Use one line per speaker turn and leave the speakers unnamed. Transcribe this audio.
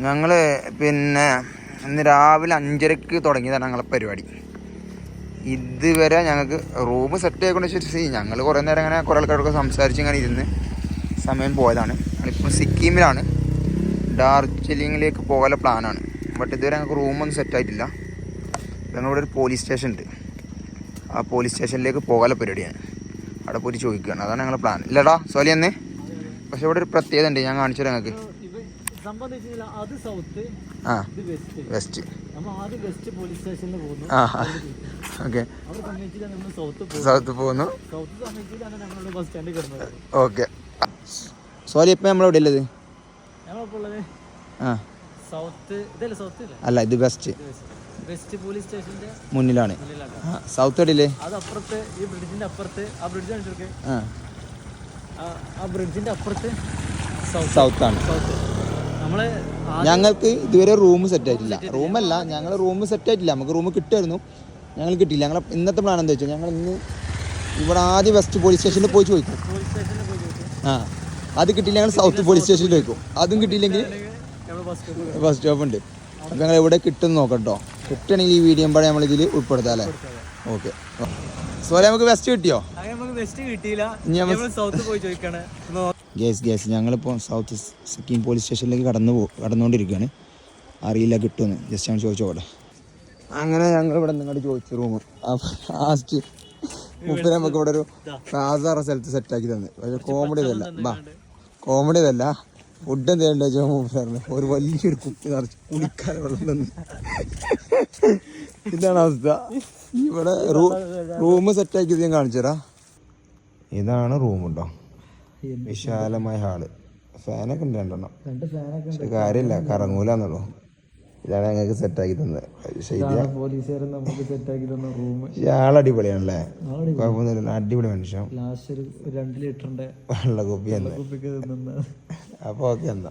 ഞങ്ങൾ പിന്നെ ഇന്ന് രാവിലെ 5:30 തുടങ്ങിയതാണ് ഞങ്ങളെ പരിപാടി. ഇതുവരെ ഞങ്ങൾക്ക് റൂം സെറ്റ് ആയിക്കൊണ്ട് വെച്ചിട്ട് ഞങ്ങൾ കുറേ നേരം അങ്ങനെ കുറേ ആൾക്കാരൊക്കെ സംസാരിച്ച് ഇങ്ങനെ ഇരുന്ന് സമയം പോയതാണ്. ഞങ്ങളിപ്പോൾ സിക്കിമിലാണ്, ഡാർജിലിങ്ങിലേക്ക് പോകാനുള്ള പ്ലാനാണ്. ബട്ട് ഇതുവരെ ഞങ്ങൾക്ക് റൂമൊന്നും സെറ്റായിട്ടില്ല. ഞങ്ങളിവിടെ ഒരു പോലീസ് സ്റ്റേഷൻ ഉണ്ട്, ആ പോലീസ് സ്റ്റേഷനിലേക്ക് പോകാനുള്ള പരിപാടിയാണ്. അവിടെ പോയിട്ട് ചോദിക്കുകയാണ്, അതാണ് ഞങ്ങളുടെ പ്ലാൻ. ഇല്ലടാ സോലിയെന്ന്. പക്ഷെ ഇവിടെ ഒരു പ്രത്യേകത ഉണ്ട്, ഞാൻ കാണിച്ചു തരാം ഞങ്ങൾക്ക്. വെസ്റ്റ്. ഓക്കെ, സൗത്ത് പോകുന്നു. ഓക്കെ സോലി, ഇപ്പം നമ്മളെവിടെ ഉള്ളത്? ആ അല്ല, ഇത് വെസ്റ്റ് പോലീസ് സ്റ്റേഷന്റെ മുന്നിലാണ്. സൗത്ത് എവിടെയില്ലേ? സൗത്താണ്. ഞങ്ങൾക്ക് ഇതുവരെ റൂം സെറ്റ് ആയിട്ടില്ല. റൂമല്ല, ഞങ്ങൾ റൂം സെറ്റ് ആയിട്ടില്ല. നമുക്ക് റൂം കിട്ടുമായിരുന്നു, ഞങ്ങൾ കിട്ടിയില്ല. ഞങ്ങൾ ഇന്നത്തെ പ്ലാൻ എന്താ വെച്ചാൽ, ഞങ്ങൾ ഇന്ന് ഇവിടെ ആദ്യം വെസ്റ്റ് പോലീസ് സ്റ്റേഷനിൽ പോയി ചോദിക്കും. അത് കിട്ടിയില്ല ഞങ്ങൾ സൗത്ത് പോലീസ് സ്റ്റേഷനിൽ ചോദിക്കും. അതും കിട്ടിയില്ലെങ്കിൽ ബസ് സ്റ്റോപ്പ് ഉണ്ട്. അപ്പം ഞങ്ങൾ എവിടെ കിട്ടുമെന്ന് നോക്കട്ടോ. കിട്ടണമെങ്കിൽ ഈ വീഡിയോ പാടെ നമ്മൾ ഇതിൽ ഉൾപ്പെടുത്താം അല്ലേ? ഓക്കെ. സോറി, നമുക്ക് വെസ്റ്റ് കിട്ടിയോ? ഗ്യാസ് ഞങ്ങളിപ്പോൾ സൗത്ത് സിക്കിം പോലീസ് സ്റ്റേഷനിലേക്ക് കടന്നുകൊണ്ടിരിക്കുകയാണ്. അറിയില്ല കിട്ടുമെന്ന്, ജസ്റ്റ് ഞങ്ങൾ ചോദിച്ചോട്ടെ. അങ്ങനെ ഞങ്ങൾ ഇവിടെ നിങ്ങോട്ട് ചോദിച്ചു റൂം. അപ്പം ലാസ്റ്റ് മുപ്പത് നമുക്ക് ഇവിടെ ഒരു സാധാരണ സ്ഥലത്ത് സെറ്റാക്കി തന്നെ. പക്ഷേ കോമഡി ഇതല്ല, ഫുഡ് എന്തെങ്കിലും വെച്ചാൽ മൂപ്പരാറിന് ഒരു വലിയൊരു കുപ്പി നിറച്ച് കുളിക്കാൻ വെള്ളം തന്നു. ഇതാണ് അവസ്ഥ. ഇവിടെ റൂം സെറ്റാക്കിയത് ഞാൻ കാണിച്ചുതരാം. ഇതാണ് റൂം കേട്ടോ, വിശാലമായ ഹാള്. ഫാനൊക്കെ ഉണ്ട്, 2 എണ്ണം. പക്ഷെ കാര്യമില്ല, കറങ്ങൂലെന്നുള്ളൂ. ഇതാണ് ഞങ്ങൾക്ക് സെറ്റാക്കി തന്നത്. ആളടിപൊളിയാണല്ലേ, കുഴപ്പമൊന്നുമില്ല, അടിപൊളി മനുഷ്യൻ. 2 ലിറ്ററിന്റെ വെള്ള കുപ്പി തന്നെ. അപ്പോൾ ഓക്കെ എന്നാ.